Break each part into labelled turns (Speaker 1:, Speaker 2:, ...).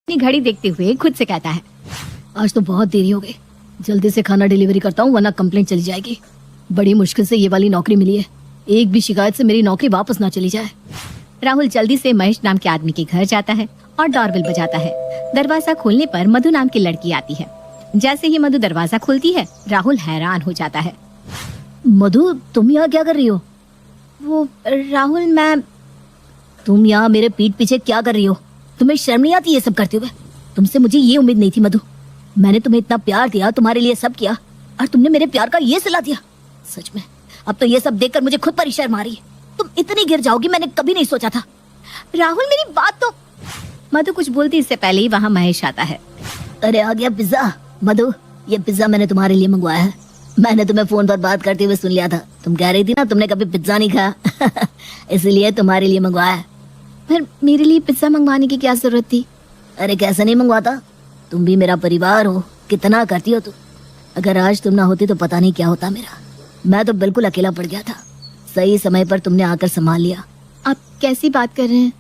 Speaker 1: अपनी घड़ी देखते हुए खुद से कहता है, आज तो बहुत देरी हो गई, जल्दी से खाना डिलीवरी करता हूँ वरना कंप्लेंट चली जाएगी। बड़ी मुश्किल से ये वाली नौकरी मिली है, एक भी शिकायत से मेरी नौकरी वापस ना चली जाए। राहुल जल्दी से महेश नाम के आदमी के घर जाता है और डोरबेल बजाता है। दरवाजा खोलने पर मधु नाम की लड़की आती है। जैसे ही मधु दरवाजा खोलती है, राहुल हैरान हो जाता है। मधु, तुम यहाँ क्या कर रही हो? वो राहुल, मैं। तुम यहाँ मेरे पीठ पीछे क्या कर रही हो? तुम्हें शर्म नहीं आती ये सब करते हुए? तुमसे मुझे ये उम्मीद नहीं थी मधु। मैंने तुम्हें इतना प्यार दिया, तुम्हारे लिए सब किया, और तुमने मेरे प्यार का ये सिला दिया। सच में अब तो ये सब देखकर मुझे खुद पर ही शर्म आ रही है। तुम इतनी गिर जाओगी मैंने कभी नहीं सोचा था। राहुल, मेरी बात तो। मधु कुछ बोलती इससे पहले ही वहाँ महेश आता है। अरे आ गया पिज्जा। मधु, ये पिज्जा मैंने तुम्हारे लिए मंगवाया है। मैंने तुम्हें फोन पर बात करते हुए सुन लिया था। तुम कह रही थी ना तुमने कभी पिज्जा नहीं खाया इसलिए तुम्हारे लिए मंगवाया है। फिर मेरे लिए पिज्जा मंगवाने की क्या जरूरत थी? अरे कैसे नहीं मंगवाता, तुम भी मेरा परिवार हो, कितना करती हो तुम। अगर आज तुम ना होती तो पता नहीं क्या होता मेरा। मैं तो बिल्कुल अकेला पड़ गया था। सही समय पर तुमने आकर संभाल लिया। आप कैसी बात कर रहे हैं?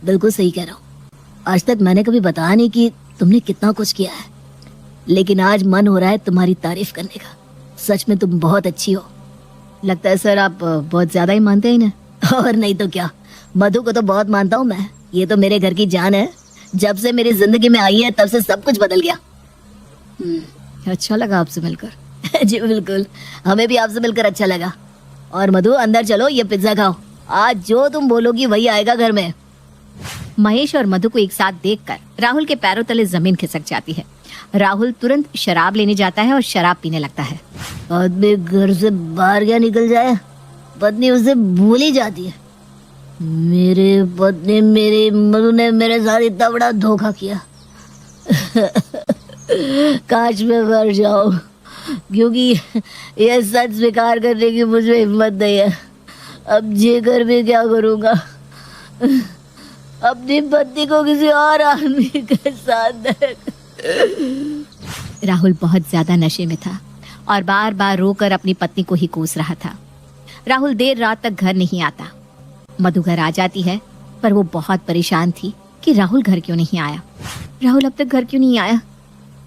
Speaker 1: बिल्कुल सही कह रहा हूँ। आज तक मैंने कभी बताया नहीं कि तुमने कितना कुछ किया है, लेकिन आज मन हो रहा है तुम्हारी तारीफ करने का। सच में तुम बहुत अच्छी हो। लगता है सर आप बहुत ज्यादा ही मानते हैं ना। और नहीं तो क्या, मधु को तो बहुत मानता हूँ मैं। ये तो मेरे घर की जान है। जब से मेरी जिंदगी में आई है तब से सब कुछ बदल गया। अच्छा लगा आपसे मिलकर जी बिल्कुल, हमें भी आपसे मिलकर अच्छा लगा। और मधु, अंदर चलो, ये पिज्जा खाओ। आज जो तुम बोलोगी वही आएगा घर में। महेश और मधु को एक साथ देखकर राहुल के पैरों तले जमीन खिसक जाती है। राहुल तुरंत शराब लेने जाता है और शराब पीने लगता है। आदमी घर से बाहर क्या निकल जाए, पत्नी उसे भूल ही जाती है। मेरे पत्नी, मेरी मधु ने मेरे साथ इतना बड़ा धोखा किया काश मैं मर जाऊं, क्योंकि यह सच स्वीकार करने की मुझे हिम्मत नहीं है। अब जी कर भी क्या करूंगा, अपनी पत्नी को किसी और आदमी के साथ। राहुल बहुत ज्यादा नशे में था और बार बार रोकर अपनी पत्नी को ही कोस रहा था। राहुल देर रात तक घर नहीं आता। मधु घर आ जाती है, पर वो बहुत परेशान थी कि राहुल घर क्यों नहीं आया। राहुल अब तक घर क्यों नहीं आया?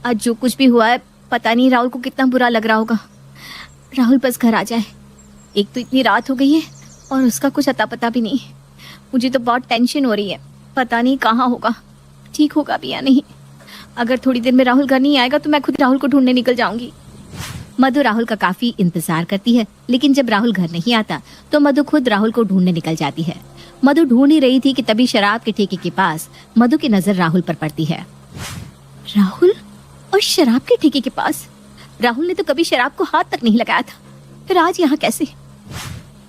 Speaker 1: आज जो कुछ भी हुआ है पता नहीं राहुल को कितना बुरा लग रहा होगा। राहुल बस घर आ जाए। एक तो इतनी रात हो गई है और उसका कुछ अता पता भी नहीं। मुझे तो बहुत टेंशन हो रही है, पता नहीं कहाँ होगा, ठीक होगा भी या नहीं। अगर थोड़ी देर में राहुल घर नहीं आएगा तो मैं खुद राहुल को ढूंढने निकल जाऊंगी। मधु राहुल का काफी इंतजार करती है, लेकिन जब राहुल घर नहीं आता तो मधु खुद राहुल को ढूंढने निकल जाती है। मधु ढूंढ ही रही थी कि तभी शराब के ठेके के पास मधु की नजर राहुल पर पड़ती है। राहुल और शराब के ठेके के पास? राहुल ने तो कभी शराब को हाथ तक नहीं लगाया था, फिर आज यहाँ कैसे?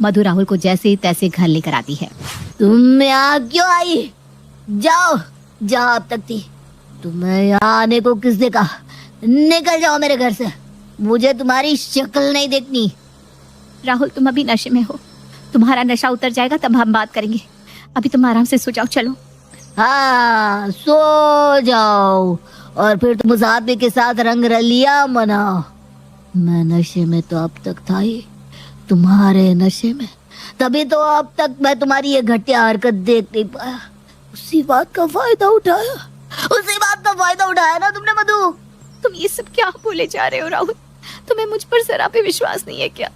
Speaker 1: मधु राहुल को जैसे तैसे घर लेकर आती है। तुम यहाँ क्यों आई? जाओ जहाँ अब तक थी। तुम्हें यहाँ आने को किसने कहा? निकल जाओ मेरे घर से, मुझे तुम्हारी शक्ल नहीं देखनी। राहुल, तुम अभी नशे में हो, तुम्हारा नशा उतर जाएगा तब हम बात करेंगे। अभी तुम आराम से सो जाओ। चलो। हाँ, सो जाओ और फिर तुम उस आदमी के साथ रंग रलिया मनाओ। मैं नशे में तो अब तक था ही, तुम्हारे नशे में, तभी तो अब तक मैं तुम्हारी ये घटिया हरकत देख नहीं पाया। उसी बात का फायदा उठाया ना तुमने मधु। तुम ये सब क्या बोले जा रहे हो राहुल? तुम्हें मुझ पर जरा भी विश्वास नहीं है क्या?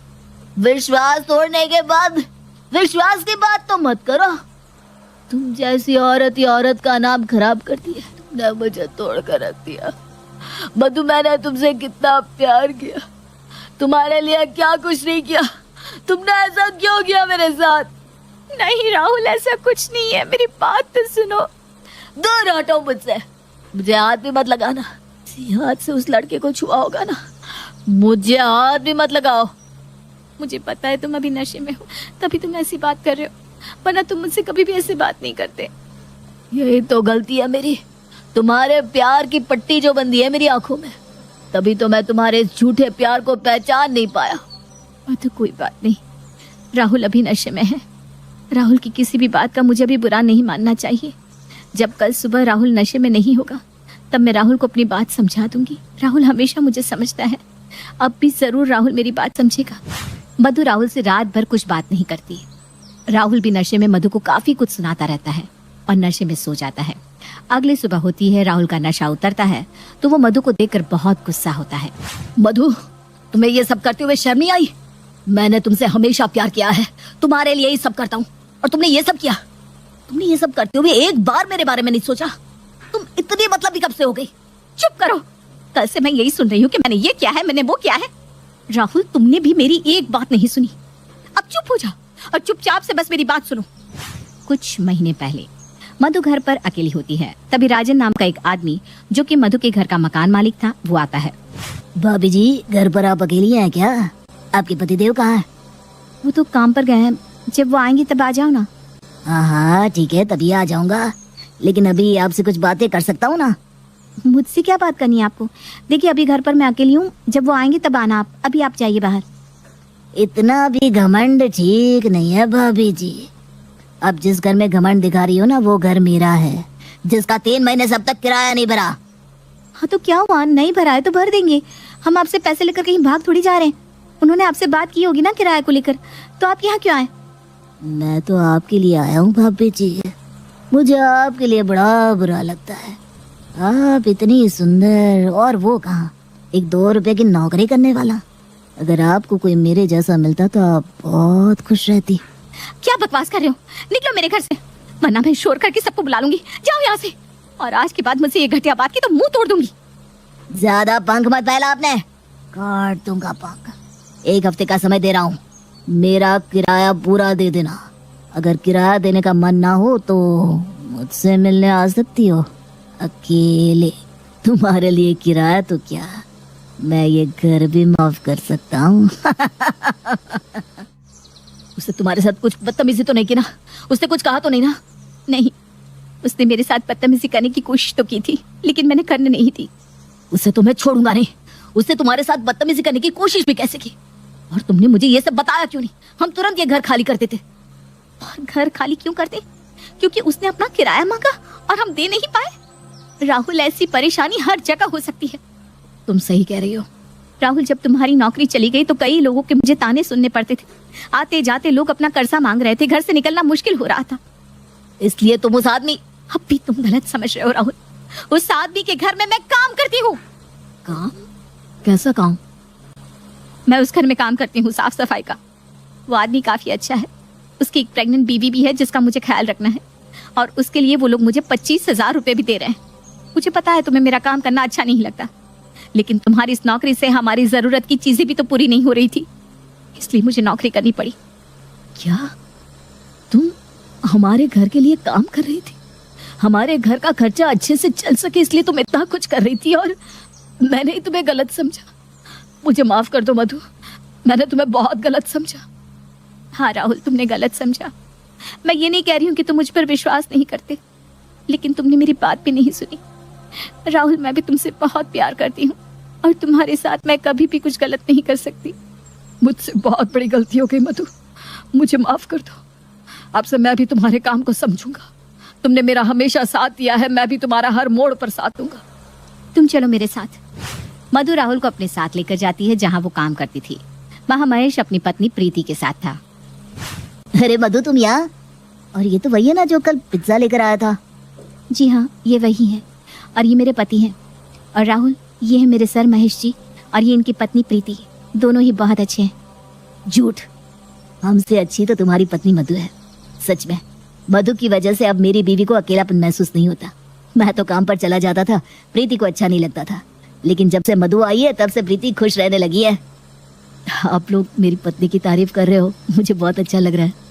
Speaker 1: विश्वास तोड़ने के बाद विश्वास की बात तो मत करो। तुम जैसी औरत ही औरत का नाम खराब करती है। तुमने मुझे तोड़ कर रख दिया मधु। मैंने तुमसे कितना प्यार किया, तुम्हारे लिए क्या कुछ नहीं किया। तुमने ऐसा क्यों किया मेरे साथ? नहीं राहुल, ऐसा कुछ नहीं है, मेरी बात तो सुनो। दूर हटो मुझसे, मुझे हाथ भी मत लगाना। हाथ से उस लड़के को छुआ होगा ना, मुझे हाथ भी मत लगाओ। मुझे पता है तुम अभी नशे में हो, तभी तुम ऐसी बात कर रहे हो, वरना तुम मुझसे कभी भी ऐसी बात नहीं करते। यही तो गलती है मेरी, तुम्हारे प्यार की पट्टी जो बंधी है मेरी आंखों में, तभी तो मैं तुम्हारे झूठे प्यार को पहचान नहीं पाया। तो कोई बात नहीं, राहुल अभी नशे में है। राहुल की किसी भी बात का मुझे भी बुरा नहीं मानना चाहिए। जब कल सुबह राहुल नशे में नहीं होगा तब मैं राहुल को अपनी बात समझा दूंगी। राहुल हमेशा मुझे समझता है, अब भी जरूर राहुल मेरी बात समझेगा। मधु राहुल से रात भर कुछ बात नहीं करती। राहुल भी नशे में मधु को काफी कुछ सुनाता रहता है और नशे में सो जाता है। अगली सुबह होती है, राहुल का नशा उतरता है तो वो मधु को देखकर बहुत गुस्सा होता है।
Speaker 2: मधु, तुम्हें ये सब करते हुए शर्म नहीं आई? मैंने तुमसे हमेशा प्यार किया है, तुम्हारे लिए ही सब करता हूँ, और तुमने ये सब किया। तुमने ये सब करते हुए एक बार मेरे बारे में नहीं सोचा। तुम इतनी मतलबी कब से हो गई?
Speaker 1: चुप करो, कल से मैं यही सुन रही हूँ कि मैंने ये किया है, मैंने वो किया है। राहुल, तुमने भी मेरी एक बात नहीं सुनी। अब चुप हो जाओ और चुपचाप से बस मेरी बात सुनो। कुछ महीने पहले मधु घर पर अकेली होती है। तभी राजन नाम का एक आदमी, जो कि मधु के घर का मकान मालिक था, वो आता है।
Speaker 2: भाभी जी, घर पर आप अकेली हैं क्या? आपके पतिदेव कहाँ है?
Speaker 1: वो तो काम पर गए हैं, जब वो आएंगी तब आ जाओ ना।
Speaker 2: हाँ ठीक है, तभी आ जाऊंगा, लेकिन अभी आपसे कुछ बातें कर सकता हूँ ना?
Speaker 1: मुझसे क्या बात करनी है आपको? देखिए, अभी घर पर मैं अकेली हूँ, जब वो आएंगी तब आना आप। अभी आप जाइए बाहर।
Speaker 2: इतना भी घमंड ठीक नहीं है भाभी जी। अब जिस घर में घमंड दिखा रही हो ना, वो घर मेरा है, जिसका 3 महीने से अब तक किराया नहीं भरा।
Speaker 1: हाँ तो क्या हुआ, नहीं भरा है तो भर देंगे। हम आपसे पैसे लेकर कहीं भाग थोड़ी जा रहे हैं। उन्होंने आपसे बात की होगी ना किराए को लेकर, तो आप यहाँ क्यों आए?
Speaker 2: मैं तो आपके लिए आया हूँ भाभी जी। मुझे आपके लिए बड़ा बुरा लगता है। आप इतनी सुंदर, और वो कहाँ, एक 2 रुपए की नौकरी करने वाला। अगर आपको कोई मेरे जैसा मिलता तो आप बहुत खुश रहती।
Speaker 1: क्या बकवास कर रहे हो? निकलो मेरे घर से, वरना मैं शोर करके सबको बुला लूंगी। जाओ यहाँ से, और आज के बाद मुझसे ये घटिया बात की तो मुंह तोड़ दूंगी।
Speaker 2: ज्यादा पंख मत फैला, आपने काट दूंगा पंख। 1 हफ्ते का समय दे रहा हूँ, मेरा किराया पूरा दे देना। अगर किराया देने का मन ना हो तो मुझसे मिलने आ सकती हो, अकेले। तुम्हारे लिए किराया तो क्या, मैं ये घर भी माफ कर सकता हूँ।
Speaker 1: उसने तुम्हारे साथ कुछ बदतमीजी तो नहीं की ना? उसने कुछ कहा तो नहीं ना? नहीं, उसने मेरे साथ बदतमीजी करने की कोशिश तो की थी, लेकिन मैंने करने नहीं दी।
Speaker 2: उसे तो मैं छोड़ूंगा नहीं। उसने तुम्हारे साथ बदतमीजी करने की कोशिश भी कैसे की? और तुमने मुझे ये सब बताया क्यों नहीं? हम तुरंत ये घर खाली कर देते।
Speaker 1: और घर खाली क्यों करते? क्योंकि उसने अपना किराया मांगा और हम दे नहीं पाए। राहुल, ऐसी परेशानी हर जगह हो सकती है।
Speaker 2: तुम सही कह रही हो
Speaker 1: राहुल, जब तुम्हारी नौकरी चली गई तो कई लोगों के मुझे ताने सुनने पड़ते थे। आते जाते लोग अपना कर्जा मांग रहे थे, घर से निकलना मुश्किल हो रहा था।
Speaker 2: इसलिए तुम उस आदमी,
Speaker 1: अब भी तुम गलत समझ रहे हो राहुल। उस आदमी के घर में मैं काम करती हूँ।
Speaker 2: काम? कैसा काम?
Speaker 1: मैं उस घर में काम करती हूँ, साफ सफाई का। वो आदमी काफी अच्छा है, उसकी एक प्रेग्नेंट बीवी भी है जिसका मुझे ख्याल रखना है, और उसके लिए वो लोग मुझे 25,000 रुपए भी दे रहे हैं। मुझे पता है तुम्हें मेरा काम करना अच्छा नहीं लगता, लेकिन तुम्हारी इस नौकरी से हमारी जरूरत की चीजें भी तो पूरी नहीं हो रही थी, इसलिए मुझे नौकरी करनी पड़ी।
Speaker 2: क्या तुम हमारे घर के लिए काम कर रही थी? हमारे घर का खर्चा अच्छे से चल सके इसलिए तुम इतना कुछ कर रही थी, और मैंने ही तुम्हें गलत समझा। मुझे माफ कर दो मधु, मैंने तुम्हें बहुत गलत समझा।
Speaker 1: हाँ राहुल, तुमने गलत समझा। मैं ये नहीं कह रही हूँ कि तुम मुझ पर विश्वास नहीं करते, लेकिन तुमने मेरी बात भी नहीं सुनी। राहुल, मैं भी तुमसे बहुत प्यार करती हूँ, और तुम्हारे साथ मैं कभी भी कुछ गलत नहीं कर सकती।
Speaker 2: मुझसे बहुत बड़ी गलती हो गई मधु, मुझे माफ कर दो। अब से मैं भी तुम्हारे काम को समझूंगा। तुमने मेरा हमेशा साथ दिया है, मैं भी तुम्हारा हर मोड़ पर साथ दूंगा।
Speaker 1: तुम चलो मेरे साथ। मधु राहुल को अपने साथ लेकर जाती है जहाँ वो काम करती थी। वहाँ महेश अपनी पत्नी प्रीति के साथ था।
Speaker 2: अरे मधु, तुम यहाँ? और ये तो वही है ना जो कल पिज्जा लेकर आया था?
Speaker 1: जी हाँ, ये वही है, और ये मेरे पति हैं। और राहुल, ये है मेरे सर महेश जी, और ये इनकी पत्नी प्रीति। दोनों ही बहुत अच्छे हैं।
Speaker 2: झूठ, हमसे अच्छी तो तुम्हारी पत्नी मधु है। सच में, मधु की वजह से अब मेरी बीवी को अकेलापन महसूस नहीं होता। मैं तो काम पर चला जाता था, प्रीति को अच्छा नहीं लगता था, लेकिन जब से मधु आई है तब से प्रीति खुश रहने लगी है। आप लोग मेरी पत्नी की तारीफ कर रहे हो, मुझे बहुत अच्छा लग रहा है।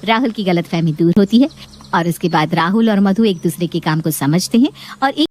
Speaker 1: राहुल की गलतफहमी दूर होती है, और उसके बाद राहुल और मधु एक दूसरे के काम को समझते हैं और एक